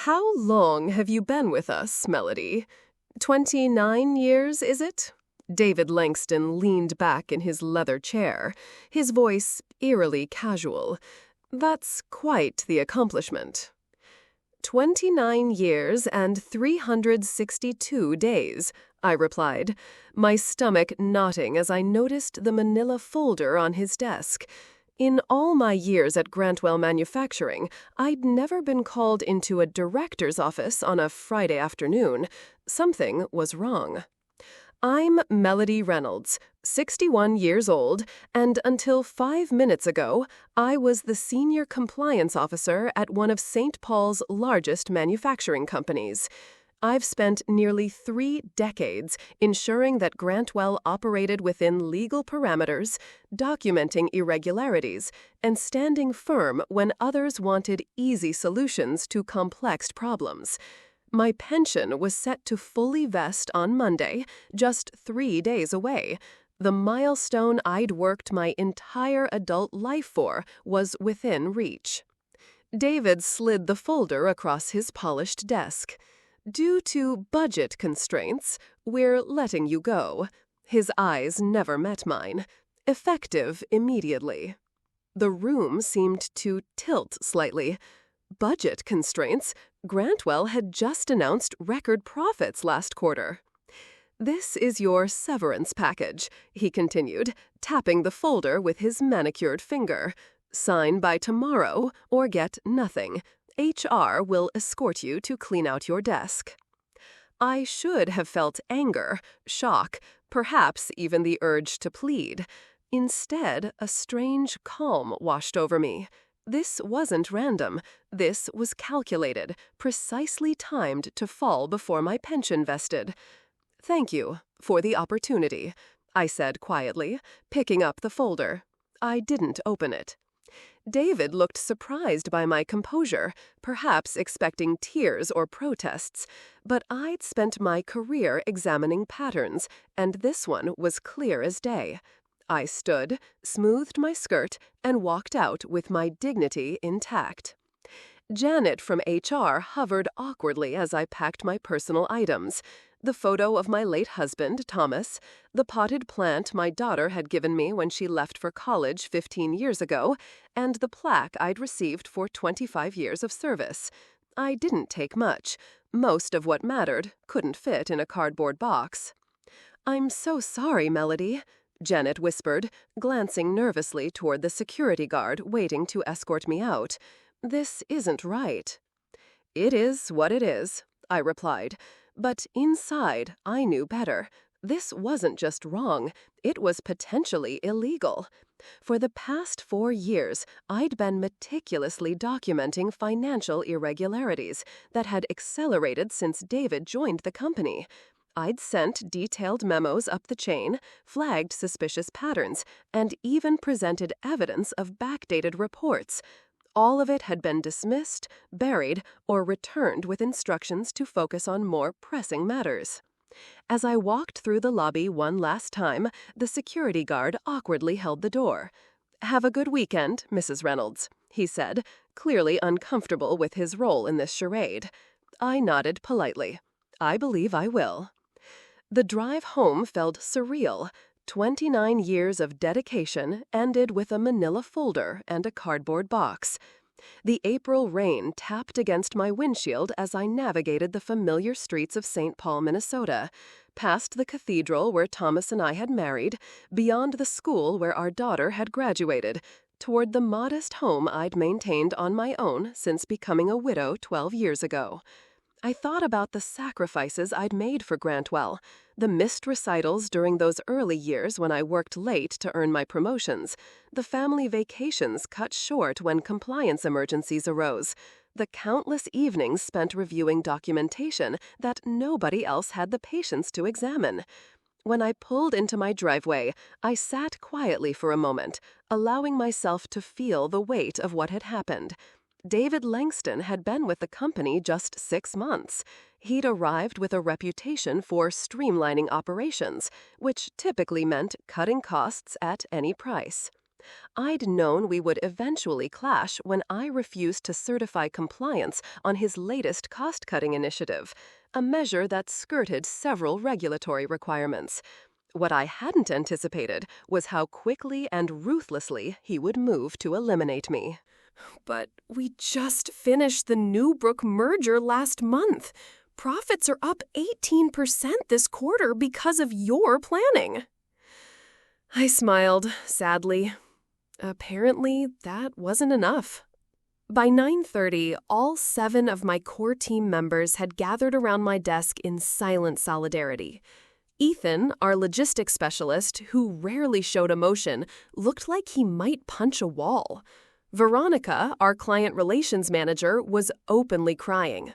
How long have you been with us, Melody? 29 years, is it? David Langston leaned back in his leather chair, his voice eerily casual. That's quite the accomplishment. 29 years and 362 days, I replied, my stomach knotting as I noticed the manila folder on his desk. In all my years at Grantwell Manufacturing, I'd never been called into a director's office on a Friday afternoon. Something was wrong. I'm Melody Reynolds, 61 years old, and until 5 minutes ago, I was the senior compliance officer at one of St. Paul's largest manufacturing companies. I've spent nearly 3 decades ensuring that Grantwell operated within legal parameters, documenting irregularities, and standing firm when others wanted easy solutions to complex problems. My pension was set to fully vest on Monday, just 3 days away. The milestone I'd worked my entire adult life for was within reach. David slid the folder across his polished desk. Due to budget constraints, we're letting you go. His eyes never met mine. Effective immediately. The room seemed to tilt slightly. Budget constraints? Grantwell had just announced record profits last quarter. This is your severance package, he continued, tapping the folder with his manicured finger. Sign by tomorrow or get nothing. HR will escort you to clean out your desk. I should have felt anger, shock, perhaps even the urge to plead. Instead, a strange calm washed over me. This wasn't random. This was calculated, precisely timed to fall before my pension vested. Thank you for the opportunity, I said quietly, picking up the folder. I didn't open it. David looked surprised by my composure, perhaps expecting tears or protests, but I'd spent my career examining patterns, and this one was clear as day. I stood, smoothed my skirt, and walked out with my dignity intact. Janet from HR hovered awkwardly as I packed my personal items. The photo of my late husband, Thomas, the potted plant my daughter had given me when she left for college 15 years ago, and the plaque I'd received for 25 years of service. I didn't take much. Most of what mattered couldn't fit in a cardboard box. I'm so sorry, Melody, Janet whispered, glancing nervously toward the security guard waiting to escort me out. This isn't right. It is what it is, I replied. But inside, I knew better. This wasn't just wrong, it was potentially illegal. For the past 4 years, I'd been meticulously documenting financial irregularities that had accelerated since David joined the company. I'd sent detailed memos up the chain, flagged suspicious patterns, and even presented evidence of backdated reports. All of it had been dismissed, buried, or returned with instructions to focus on more pressing matters. As I walked through the lobby one last time, the security guard awkwardly held the door. "Have a good weekend, Mrs. Reynolds," he said, clearly uncomfortable with his role in this charade. I nodded politely. I believe I will. The drive home felt surreal. 29 years of dedication ended with a manila folder and a cardboard box. The April rain tapped against my windshield as I navigated the familiar streets of St. Paul, Minnesota, past the cathedral where Thomas and I had married, beyond the school where our daughter had graduated, toward the modest home I'd maintained on my own since becoming a widow 12 years ago. I thought about the sacrifices I'd made for Grantwell, the missed recitals during those early years when I worked late to earn my promotions, the family vacations cut short when compliance emergencies arose, the countless evenings spent reviewing documentation that nobody else had the patience to examine. When I pulled into my driveway, I sat quietly for a moment, allowing myself to feel the weight of what had happened. David Langston had been with the company just 6 months. He'd arrived with a reputation for streamlining operations, which typically meant cutting costs at any price. I'd known we would eventually clash when I refused to certify compliance on his latest cost-cutting initiative, a measure that skirted several regulatory requirements. What I hadn't anticipated was how quickly and ruthlessly he would move to eliminate me. But we just finished the Newbrook merger last month. Profits are up 18% this quarter because of your planning. I smiled, sadly. Apparently, that wasn't enough. By 9:30, all 7 of my core team members had gathered around my desk in silent solidarity. Ethan, our logistics specialist, who rarely showed emotion, looked like he might punch a wall. Veronica, our client relations manager, was openly crying.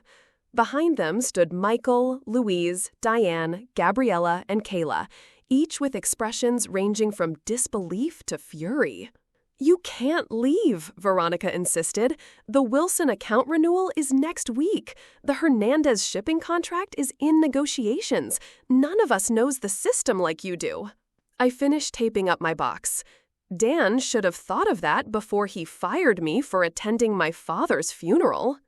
Behind them stood Michael, Louise, Diane, Gabriella, and Kayla, each with expressions ranging from disbelief to fury. "You can't leave," Veronica insisted. "The Wilson account renewal is next week. The Hernandez shipping contract is in negotiations. None of us knows the system like you do." I finished taping up my box. Dan should have thought of that before he fired me for attending my father's funeral.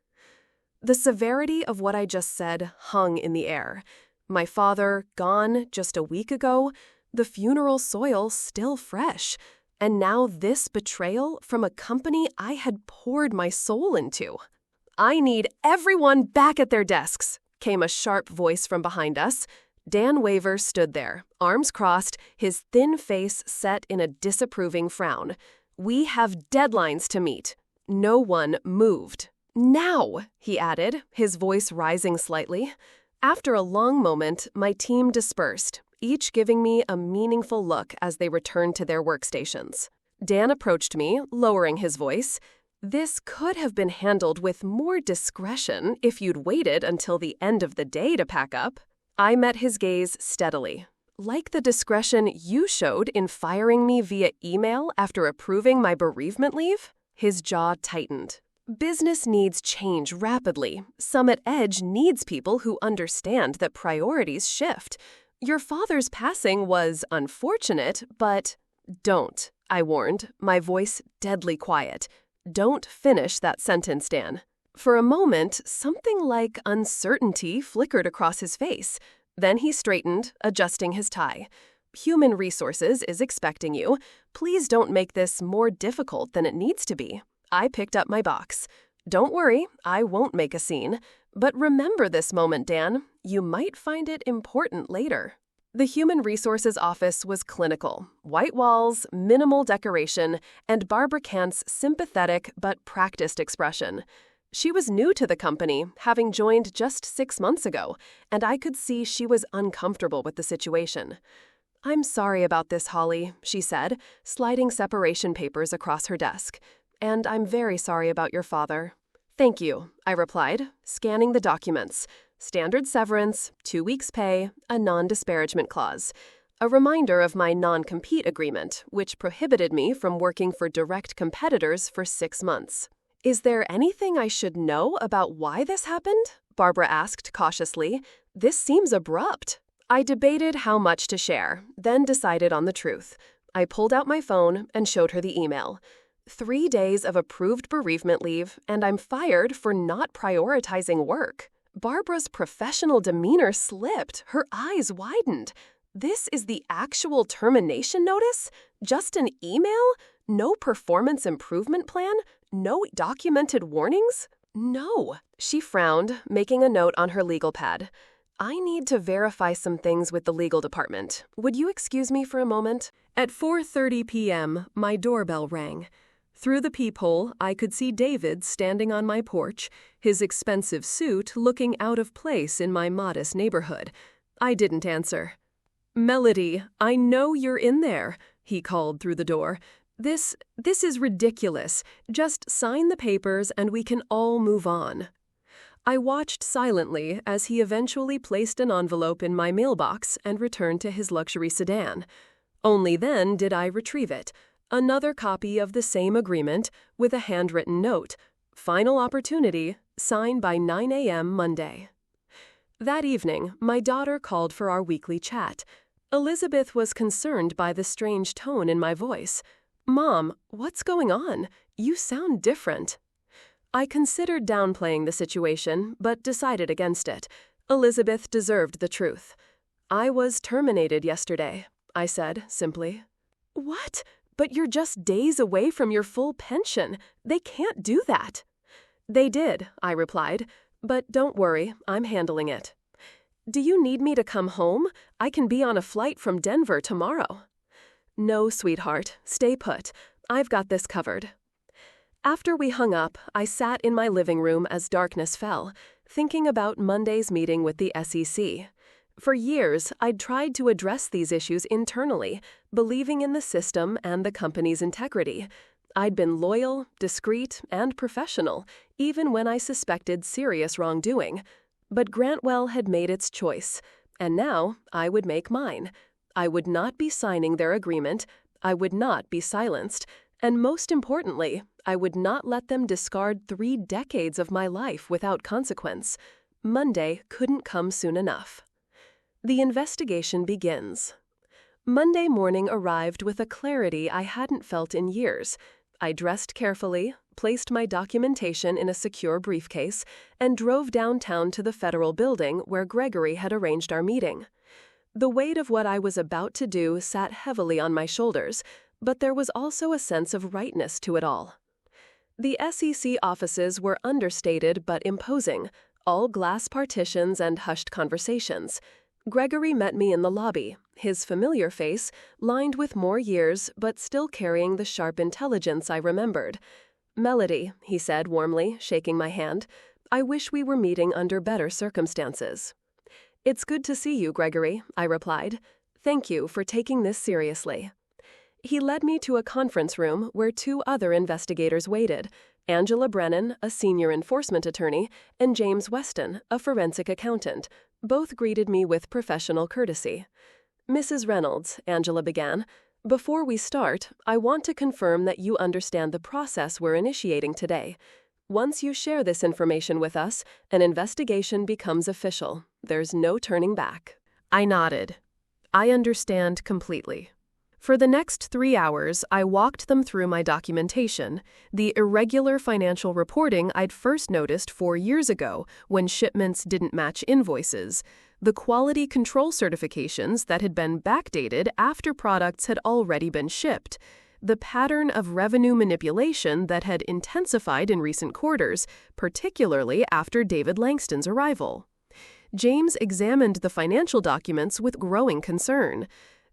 The severity of what I just said hung in the air. My father, gone just a week ago, the funeral soil still fresh. And now this betrayal from a company I had poured my soul into. "I need everyone back at their desks," came a sharp voice from behind us. Dan Waver stood there, arms crossed, his thin face set in a disapproving frown. "We have deadlines to meet." No one moved. "Now," he added, his voice rising slightly. After a long moment, my team dispersed, each giving me a meaningful look as they returned to their workstations. Dan approached me, lowering his voice. "This could have been handled with more discretion if you'd waited until the end of the day to pack up." I met his gaze steadily. "Like the discretion you showed in firing me via email after approving my bereavement leave?" His jaw tightened. "Business needs change rapidly. Summit Edge needs people who understand that priorities shift. Your father's passing was unfortunate, but—" "Don't," I warned, my voice deadly quiet. "Don't finish that sentence, Dan." For a moment, something like uncertainty flickered across his face. Then he straightened, adjusting his tie. "Human Resources is expecting you. Please don't make this more difficult than it needs to be." I picked up my box. "Don't worry, I won't make a scene. But remember this moment, Dan. You might find it important later." The Human Resources office was clinical. White walls, minimal decoration, and Barbara Kant's sympathetic but practiced expression. She was new to the company, having joined just 6 months ago, and I could see she was uncomfortable with the situation. "I'm sorry about this, Holly," she said, sliding separation papers across her desk. "And I'm very sorry about your father." "Thank you," I replied, scanning the documents. Standard severance, 2 weeks' pay, a non-disparagement clause. A reminder of my non-compete agreement, which prohibited me from working for direct competitors for 6 months. "Is there anything I should know about why this happened?" Barbara asked cautiously. "This seems abrupt." I debated how much to share, then decided on the truth. I pulled out my phone and showed her the email. 3 days of approved bereavement leave, and I'm fired for not prioritizing work. Barbara's professional demeanor slipped, her eyes widened. This is the actual termination notice? Just an email? No performance improvement plan? No documented warnings? No. She frowned, making a note on her legal pad. "I need to verify some things with the legal department. Would you excuse me for a moment?" At 4:30 p.m., my doorbell rang. Through the peephole, I could see David standing on my porch, his expensive suit looking out of place in my modest neighborhood. I didn't answer. "Melody, I know you're in there," he called through the door. This is ridiculous. Just sign the papers and we can all move on." I watched silently as he eventually placed an envelope in my mailbox and returned to his luxury sedan. Only then did I retrieve it. Another copy of the same agreement with a handwritten note. "Final opportunity, sign by 9 a.m. Monday." That evening, my daughter called for our weekly chat. Elizabeth was concerned by the strange tone in my voice. Mom, what's going on? You sound different. I considered downplaying the situation, but decided against it. Elizabeth deserved the truth. I was terminated yesterday, I said simply. What? But you're just days away from your full pension. They can't do that. They did, I replied. But don't worry, I'm handling it. Do you need me to come home? I can be on a flight from Denver tomorrow. No, sweetheart, stay put. I've got this covered. After we hung up, I sat in my living room as darkness fell, thinking about Monday's meeting with the SEC. For years, I'd tried to address these issues internally, believing in the system and the company's integrity. I'd been loyal, discreet, and professional, even when I suspected serious wrongdoing. But Grantwell had made its choice, and now I would make mine. I would not be signing their agreement, I would not be silenced, and most importantly, I would not let them discard 3 decades of my life without consequence. Monday couldn't come soon enough. The investigation begins. Monday morning arrived with a clarity I hadn't felt in years. I dressed carefully, placed my documentation in a secure briefcase, and drove downtown to the Federal Building where Gregory had arranged our meeting. The weight of what I was about to do sat heavily on my shoulders, but there was also a sense of rightness to it all. The SEC offices were understated but imposing, all glass partitions and hushed conversations. Gregory met me in the lobby, his familiar face, lined with more years but still carrying the sharp intelligence I remembered. "Melody," he said warmly, shaking my hand, "I wish we were meeting under better circumstances." "It's good to see you, Gregory," I replied. "Thank you for taking this seriously." He led me to a conference room where 2 other investigators waited, Angela Brennan, a senior enforcement attorney, and James Weston, a forensic accountant. Both greeted me with professional courtesy. "Mrs. Reynolds," Angela began, "before we start, I want to confirm that you understand the process we're initiating today. Once you share this information with us, an investigation becomes official. There's no turning back." I nodded. I understand completely. For the next 3 hours, I walked them through my documentation, the irregular financial reporting I'd first noticed 4 years ago when shipments didn't match invoices, the quality control certifications that had been backdated after products had already been shipped, the pattern of revenue manipulation that had intensified in recent quarters, particularly after David Langston's arrival. James examined the financial documents with growing concern.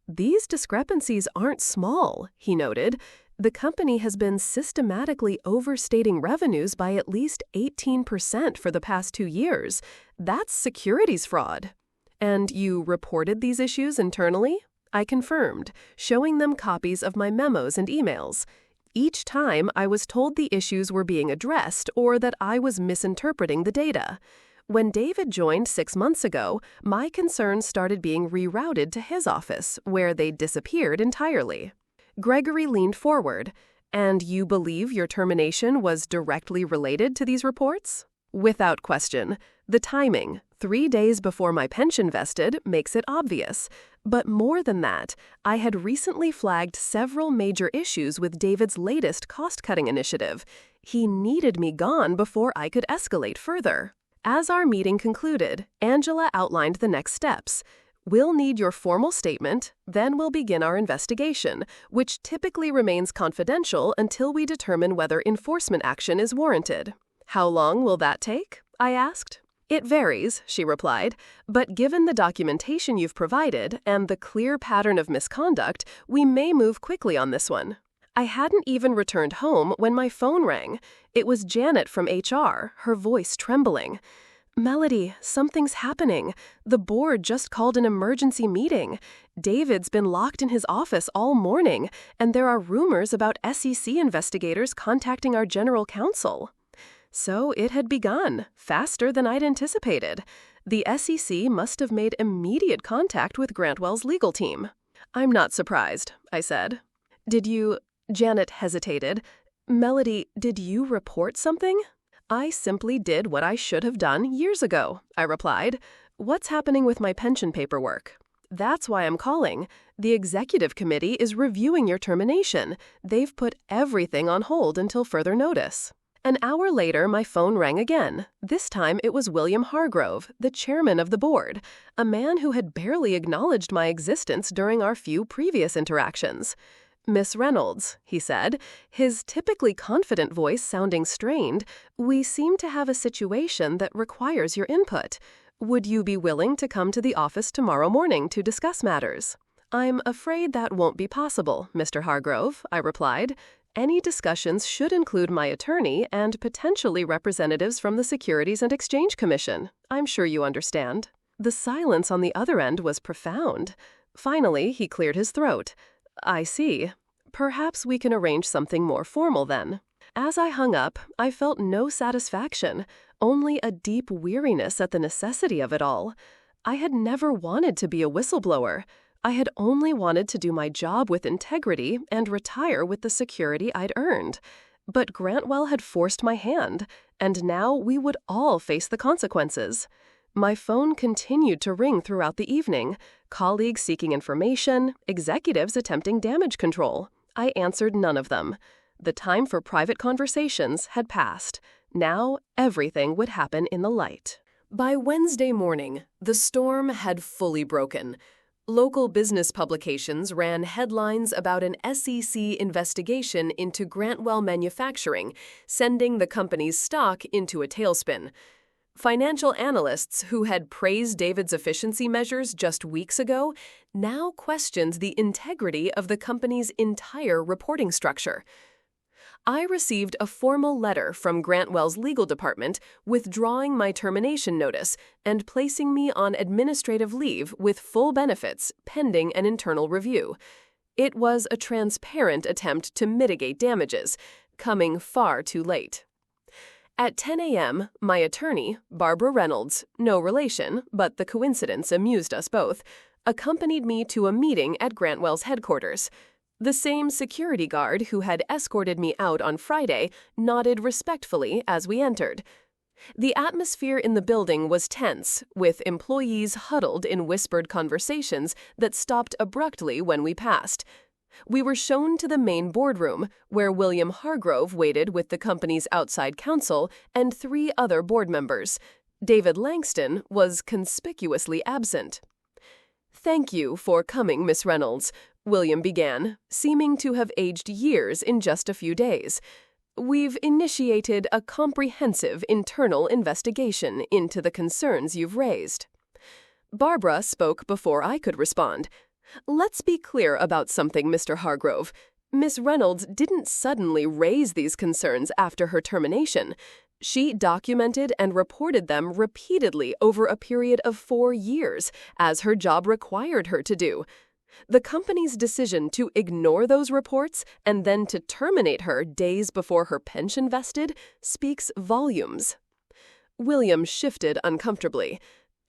"These discrepancies aren't small," he noted. "The company has been systematically overstating revenues by at least 18% for the past 2 years. That's securities fraud." "And you reported these issues internally?" I confirmed, showing them copies of my memos and emails. Each time, I was told the issues were being addressed or that I was misinterpreting the data. When David joined 6 months ago, my concerns started being rerouted to his office, where they disappeared entirely. Gregory leaned forward. "And you believe your termination was directly related to these reports?" "Without question. The timing, 3 days before my pension vested, makes it obvious. But more than that, I had recently flagged several major issues with David's latest cost-cutting initiative. He needed me gone before I could escalate further." As our meeting concluded, Angela outlined the next steps. "We'll need your formal statement, then we'll begin our investigation, which typically remains confidential until we determine whether enforcement action is warranted." "How long will that take?" I asked. "It varies," she replied, "but given the documentation you've provided and the clear pattern of misconduct, we may move quickly on this one." I hadn't even returned home when my phone rang. It was Janet from HR, her voice trembling. "Melody, something's happening. The board just called an emergency meeting. David's been locked in his office all morning, and there are rumors about SEC investigators contacting our general counsel." So it had begun, faster than I'd anticipated. The SEC must have made immediate contact with Grantwell's legal team. "I'm not surprised," I said. "Did you—" Janet hesitated. "Melody, did you report something?" "I simply did what I should have done years ago," I replied. "What's happening with my pension paperwork?" That's why I'm calling. The executive committee is reviewing your termination. They've put everything on hold until further notice. An hour later, my phone rang again. This time it was William Hargrove, the chairman of the board, a man who had barely acknowledged my existence during our few previous interactions. "Miss Reynolds," he said, his typically confident voice sounding strained, "we seem to have a situation that requires your input. Would you be willing to come to the office tomorrow morning to discuss matters?" "I'm afraid that won't be possible, Mr. Hargrove," I replied. "Any discussions should include my attorney and potentially representatives from the Securities and Exchange Commission. I'm sure you understand." The silence on the other end was profound. Finally, he cleared his throat. "I see. Perhaps we can arrange something more formal then." As I hung up, I felt no satisfaction, only a deep weariness at the necessity of it all. I had never wanted to be a whistleblower. I had only wanted to do my job with integrity and retire with the security I'd earned. But Grantwell had forced my hand, and now we would all face the consequences. My phone continued to ring throughout the evening, colleagues seeking information, executives attempting damage control. I answered none of them. The time for private conversations had passed. Now everything would happen in the light. By Wednesday morning, the storm had fully broken. Local business publications ran headlines about an SEC investigation into Grantwell Manufacturing, sending the company's stock into a tailspin. Financial analysts who had praised David's efficiency measures just weeks ago now questioned the integrity of the company's entire reporting structure. I received a formal letter from Grantwell's legal department withdrawing my termination notice and placing me on administrative leave with full benefits pending an internal review. It was a transparent attempt to mitigate damages, coming far too late. At 10 a.m., my attorney, Barbara Reynolds, no relation, but the coincidence amused us both, accompanied me to a meeting at Grantwell's headquarters. The same security guard who had escorted me out on Friday nodded respectfully as we entered. The atmosphere in the building was tense, with employees huddled in whispered conversations that stopped abruptly when we passed. We were shown to the main boardroom, where William Hargrove waited with the company's outside counsel and 3 other board members. David Langston was conspicuously absent. "Thank you for coming, Miss Reynolds," William began, seeming to have aged years in just a few days. "We've initiated a comprehensive internal investigation into the concerns you've raised." Barbara spoke before I could respond. "Let's be clear about something, Mr. Hargrove. Miss Reynolds didn't suddenly raise these concerns after her termination. She documented and reported them repeatedly over a period of 4 years, as her job required her to do. The company's decision to ignore those reports and then to terminate her days before her pension vested speaks volumes." William shifted uncomfortably.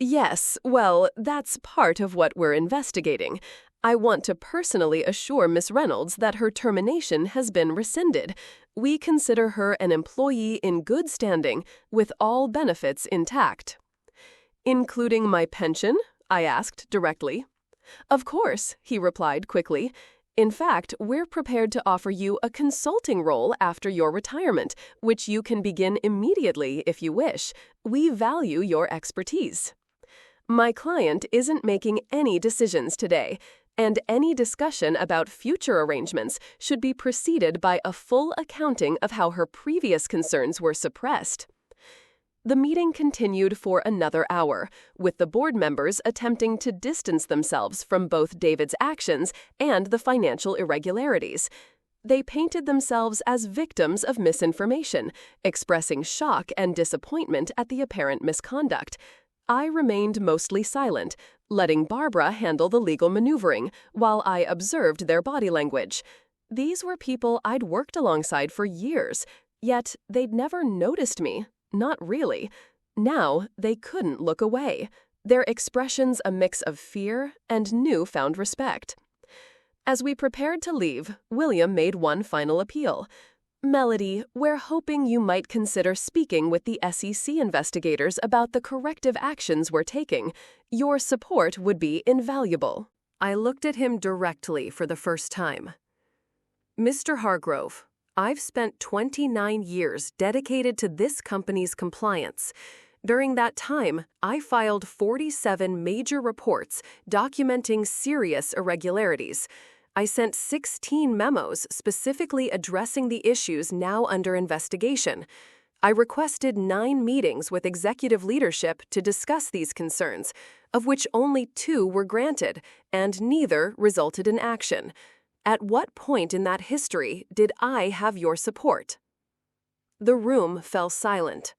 "Yes, well, that's part of what we're investigating. I want to personally assure Miss Reynolds that her termination has been rescinded. We consider her an employee in good standing, with all benefits intact." "Including my pension?" I asked directly. "Of course," he replied quickly. "In fact, we're prepared to offer you a consulting role after your retirement, which you can begin immediately if you wish. We value your expertise." My client isn't making any decisions today, and any discussion about future arrangements should be preceded by a full accounting of how her previous concerns were suppressed. The meeting continued for another hour, with the board members attempting to distance themselves from both David's actions and the financial irregularities. They painted themselves as victims of misinformation, expressing shock and disappointment at the apparent misconduct. I remained mostly silent, letting Barbara handle the legal maneuvering, while I observed their body language. These were people I'd worked alongside for years, yet they'd never noticed me. Not really. Now they couldn't look away, their expressions a mix of fear and newfound respect. As we prepared to leave, William made one final appeal. Melody, we're hoping you might consider speaking with the SEC investigators about the corrective actions we're taking. Your support would be invaluable. I looked at him directly for the first time. Mr. Hargrove, I've spent 29 years dedicated to this company's compliance. During that time, I filed 47 major reports documenting serious irregularities. I sent 16 memos specifically addressing the issues now under investigation. I requested 9 meetings with executive leadership to discuss these concerns, of which only 2 were granted, and neither resulted in action. At what point in that history did I have your support? The room fell silent.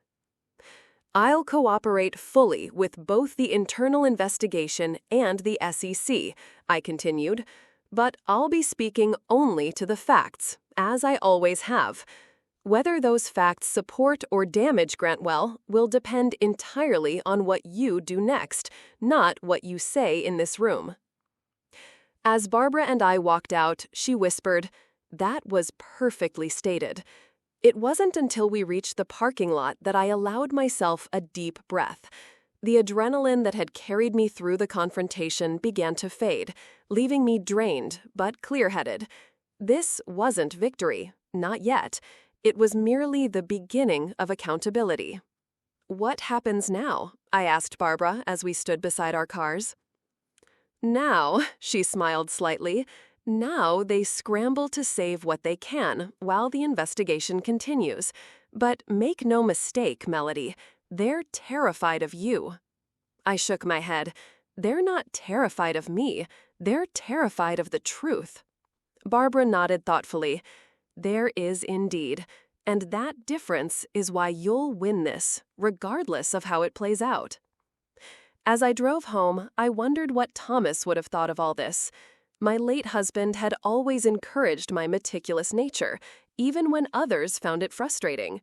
I'll cooperate fully with both the internal investigation and the SEC, I continued, but I'll be speaking only to the facts, as I always have. Whether those facts support or damage Grantwell will depend entirely on what you do next, not what you say in this room. As Barbara and I walked out, she whispered, "That was perfectly stated." It wasn't until we reached the parking lot that I allowed myself a deep breath. The adrenaline that had carried me through the confrontation began to fade, leaving me drained but clear-headed. This wasn't victory, not yet. It was merely the beginning of accountability. "What happens now?" I asked Barbara as we stood beside our cars. "Now," she smiled slightly, "now they scramble to save what they can while the investigation continues. But make no mistake, Melody, they're terrified of you." I shook my head. "They're not terrified of me. They're terrified of the truth." Barbara nodded thoughtfully. "There is indeed. And that difference is why you'll win this, regardless of how it plays out." As I drove home, I wondered what Thomas would have thought of all this. My late husband had always encouraged my meticulous nature, even when others found it frustrating.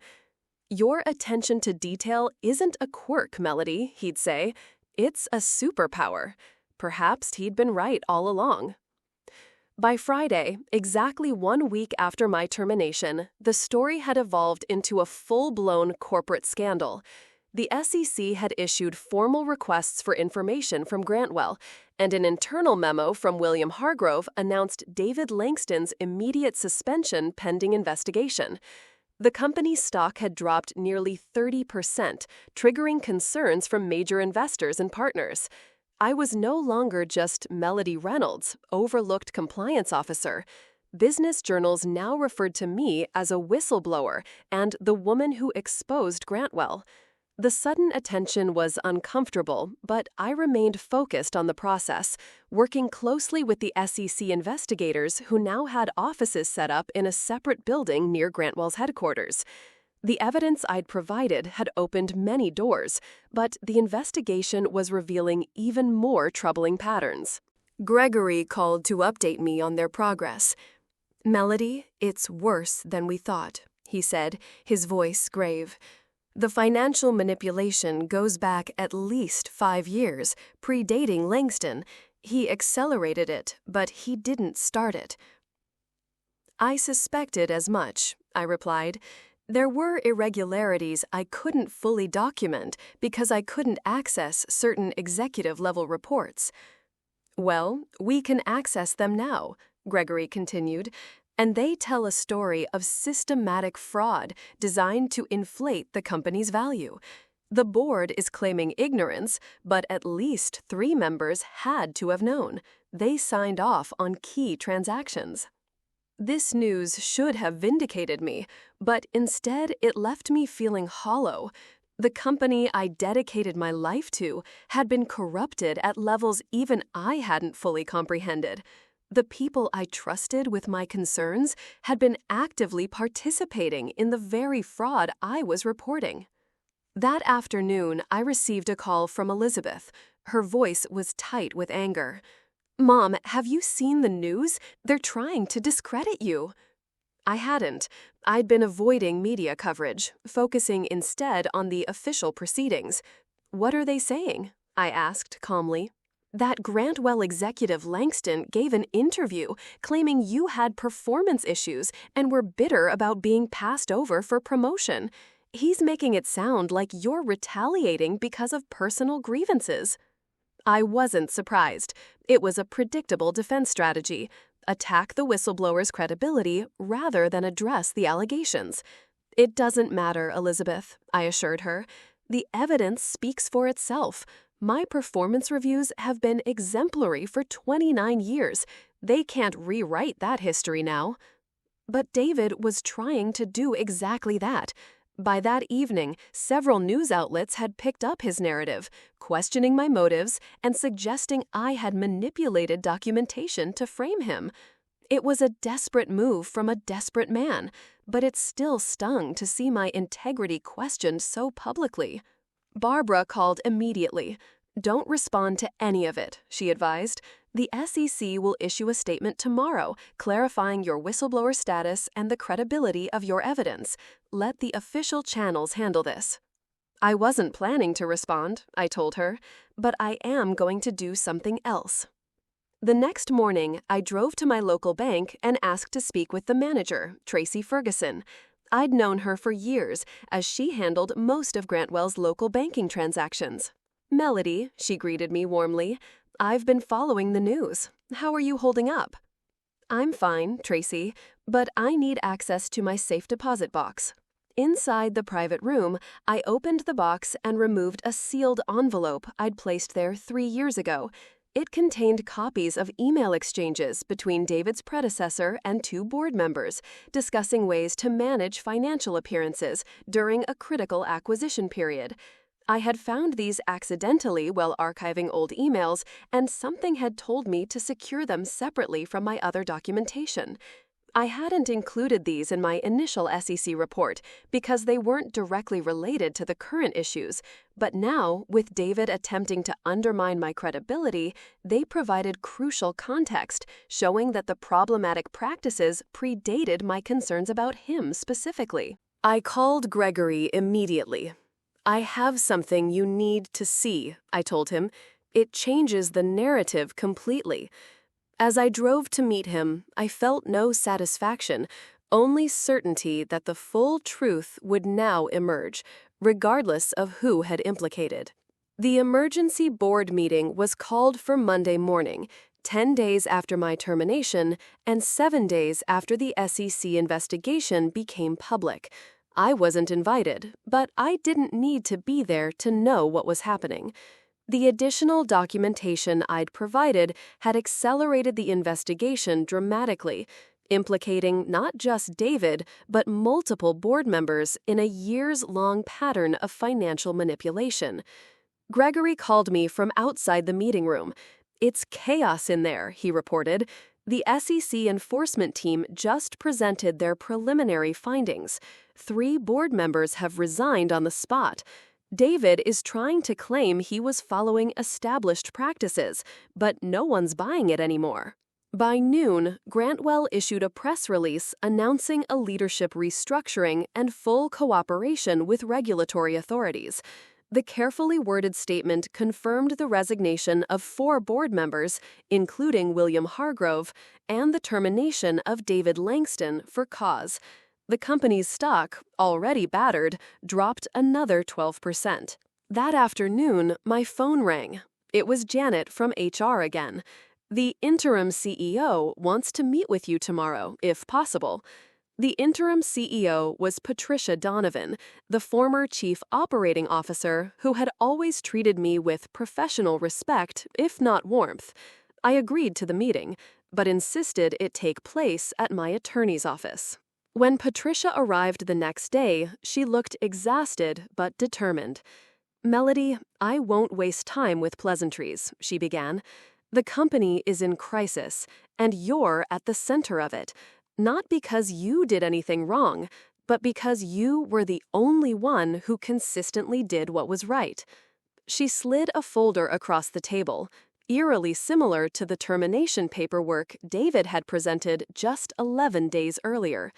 "Your attention to detail isn't a quirk, Melody," he'd say. "It's a superpower." Perhaps he'd been right all along. By Friday, exactly 1 week after my termination, the story had evolved into a full-blown corporate scandal. The SEC had issued formal requests for information from Grantwell, and an internal memo from William Hargrove announced David Langston's immediate suspension pending investigation. The company's stock had dropped nearly 30%, triggering concerns from major investors and partners. I was no longer just Melody Reynolds, overlooked compliance officer. Business journals now referred to me as a whistleblower and the woman who exposed Grantwell. The sudden attention was uncomfortable, but I remained focused on the process, working closely with the SEC investigators who now had offices set up in a separate building near Grantwell's headquarters. The evidence I'd provided had opened many doors, but the investigation was revealing even more troubling patterns. Gregory called to update me on their progress. "Melody, it's worse than we thought," he said, his voice grave. "The financial manipulation goes back at least 5 years, predating Langston. He accelerated it, but he didn't start it." "I suspected as much," I replied. "There were irregularities I couldn't fully document because I couldn't access certain executive-level reports." "Well, we can access them now," Gregory continued, "and they tell a story of systematic fraud designed to inflate the company's value. The board is claiming ignorance, but at least 3 members had to have known. They signed off on key transactions." This news should have vindicated me, but instead it left me feeling hollow. The company I dedicated my life to had been corrupted at levels even I hadn't fully comprehended. The people I trusted with my concerns had been actively participating in the very fraud I was reporting. That afternoon, I received a call from Elizabeth. Her voice was tight with anger. "Mom, have you seen the news? They're trying to discredit you." I hadn't. I'd been avoiding media coverage, focusing instead on the official proceedings. "What are they saying?" I asked calmly. That Grantwell executive Langston gave an interview claiming you had performance issues and were bitter about being passed over for promotion. He's making it sound like you're retaliating because of personal grievances. I wasn't surprised. It was a predictable defense strategy. Attack the whistleblower's credibility rather than address the allegations. It doesn't matter, Elizabeth, I assured her. The evidence speaks for itself. My performance reviews have been exemplary for 29 years. They can't rewrite that history now. But David was trying to do exactly that. By that evening, several news outlets had picked up his narrative, questioning my motives and suggesting I had manipulated documentation to frame him. It was a desperate move from a desperate man, but it still stung to see my integrity questioned so publicly. Barbara called immediately. "Don't respond to any of it," she advised. "The SEC will issue a statement tomorrow clarifying your whistleblower status and the credibility of your evidence. Let the official channels handle this." I wasn't planning to respond, I told her, but I am going to do something else. The next morning, I drove to my local bank and asked to speak with the manager, Tracy Ferguson. I'd known her for years, as she handled most of Grantwell's local banking transactions. "Melody," she greeted me warmly, "I've been following the news. How are you holding up?" "I'm fine, Tracy, but I need access to my safe deposit box." Inside the private room, I opened the box and removed a sealed envelope I'd placed there 3 years ago. It contained copies of email exchanges between David's predecessor and 2 board members, discussing ways to manage financial appearances during a critical acquisition period. I had found these accidentally while archiving old emails, and something had told me to secure them separately from my other documentation. I hadn't included these in my initial SEC report because they weren't directly related to the current issues, but now, with David attempting to undermine my credibility, they provided crucial context, showing that the problematic practices predated my concerns about him specifically. I called Gregory immediately. "I have something you need to see," I told him. "It changes the narrative completely." As I drove to meet him, I felt no satisfaction, only certainty that the full truth would now emerge, regardless of who had implicated. The emergency board meeting was called for Monday morning, 10 days after my termination and 7 days after the SEC investigation became public. I wasn't invited, but I didn't need to be there to know what was happening. The additional documentation I'd provided had accelerated the investigation dramatically, implicating not just David, but multiple board members in a years-long pattern of financial manipulation. Gregory called me from outside the meeting room. "It's chaos in there," he reported. "The SEC enforcement team just presented their preliminary findings. 3 board members have resigned on the spot. David is trying to claim he was following established practices, but no one's buying it anymore." By noon, Grantwell issued a press release announcing a leadership restructuring and full cooperation with regulatory authorities. The carefully worded statement confirmed the resignation of 4 board members, including William Hargrove, and the termination of David Langston for cause. The company's stock, already battered, dropped another 12%. That afternoon, my phone rang. It was Janet from HR again. "The interim CEO wants to meet with you tomorrow, if possible." The interim CEO was Patricia Donovan, the former chief operating officer who had always treated me with professional respect, if not warmth. I agreed to the meeting, but insisted it take place at my attorney's office. When Patricia arrived the next day, she looked exhausted but determined. "Melody, I won't waste time with pleasantries," she began. "The company is in crisis, and you're at the center of it. Not because you did anything wrong, but because you were the only one who consistently did what was right." She slid a folder across the table, eerily similar to the termination paperwork David had presented just 11 days earlier.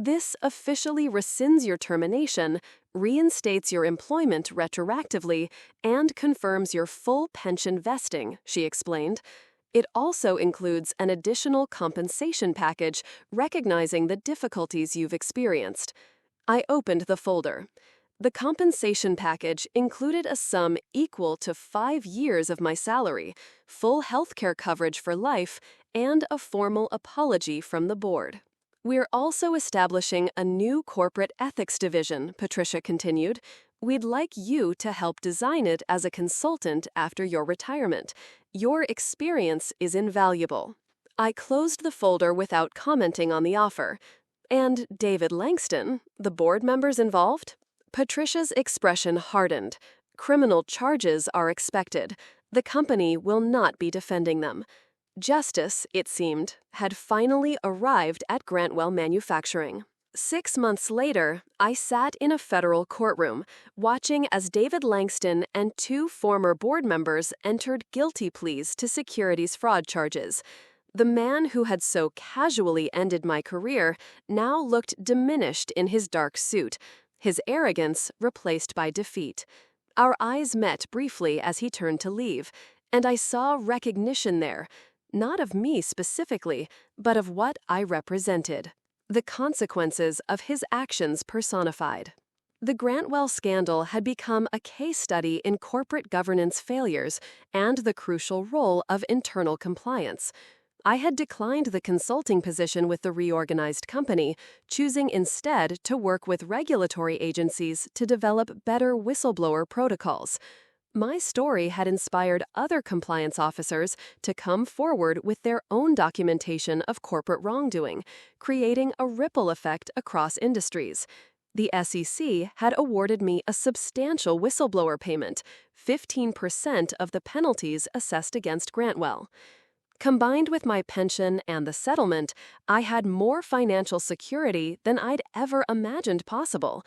This officially rescinds your termination, reinstates your employment retroactively, and confirms your full pension vesting, she explained. It also includes an additional compensation package recognizing the difficulties you've experienced. I opened the folder. The compensation package included a sum equal to 5 years of my salary, full healthcare coverage for life, and a formal apology from the board. We're also establishing a new corporate ethics division, Patricia continued. We'd like you to help design it as a consultant after your retirement. Your experience is invaluable. I closed the folder without commenting on the offer. And David Langston, the board members involved? Patricia's expression hardened. Criminal charges are expected. The company will not be defending them. Justice, it seemed, had finally arrived at Grantwell Manufacturing. 6 months later, I sat in a federal courtroom, watching as David Langston and 2 former board members entered guilty pleas to securities fraud charges. The man who had so casually ended my career now looked diminished in his dark suit, his arrogance replaced by defeat. Our eyes met briefly as he turned to leave, and I saw recognition there, not of me specifically, but of what I represented. The consequences of his actions personified. The Grantwell scandal had become a case study in corporate governance failures and the crucial role of internal compliance. I had declined the consulting position with the reorganized company, choosing instead to work with regulatory agencies to develop better whistleblower protocols. My story had inspired other compliance officers to come forward with their own documentation of corporate wrongdoing, creating a ripple effect across industries. The SEC had awarded me a substantial whistleblower payment, 15% of the penalties assessed against Grantwell. Combined with my pension and the settlement, I had more financial security than I'd ever imagined possible.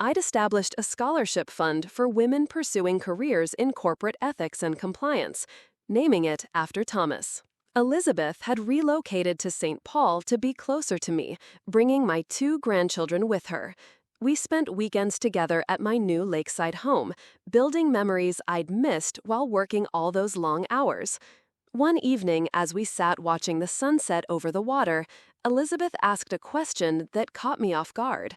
I'd established a scholarship fund for women pursuing careers in corporate ethics and compliance, naming it after Thomas. Elizabeth had relocated to St. Paul to be closer to me, bringing my 2 grandchildren with her. We spent weekends together at my new lakeside home, building memories I'd missed while working all those long hours. One evening, as we sat watching the sunset over the water, Elizabeth asked a question that caught me off guard.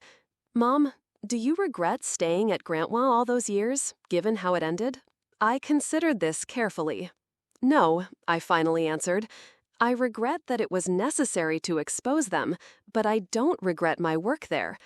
"Mom, do you regret staying at Grantwell all those years, given how it ended?" I considered this carefully. "No," I finally answered. "I regret that it was necessary to expose them, but I don't regret my work there.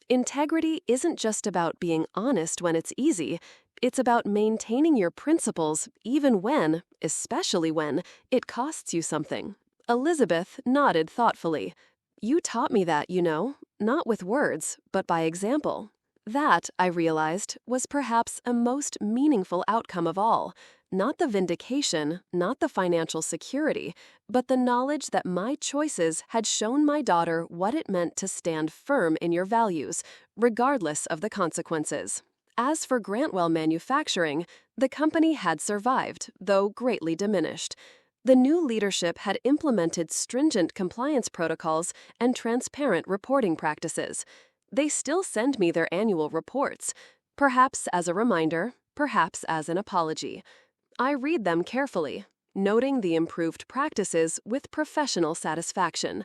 Integrity isn't just about being honest when it's easy. It's about maintaining your principles even when, especially when, it costs you something." Elizabeth nodded thoughtfully. "You taught me that, you know, not with words, but by example." That, I realized, was perhaps a most meaningful outcome of all. Not the vindication, not the financial security, but the knowledge that my choices had shown my daughter what it meant to stand firm in your values, regardless of the consequences. As for Grantwell Manufacturing, the company had survived, though greatly diminished. The new leadership had implemented stringent compliance protocols and transparent reporting practices. They still send me their annual reports, perhaps as a reminder, perhaps as an apology. I read them carefully, noting the improved practices with professional satisfaction.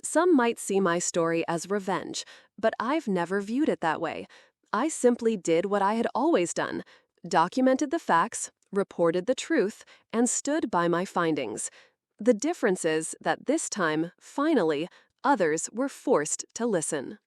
Some might see my story as revenge, but I've never viewed it that way. I simply did what I had always done, documented the facts, reported the truth, and stood by my findings. The difference is that this time, finally, others were forced to listen.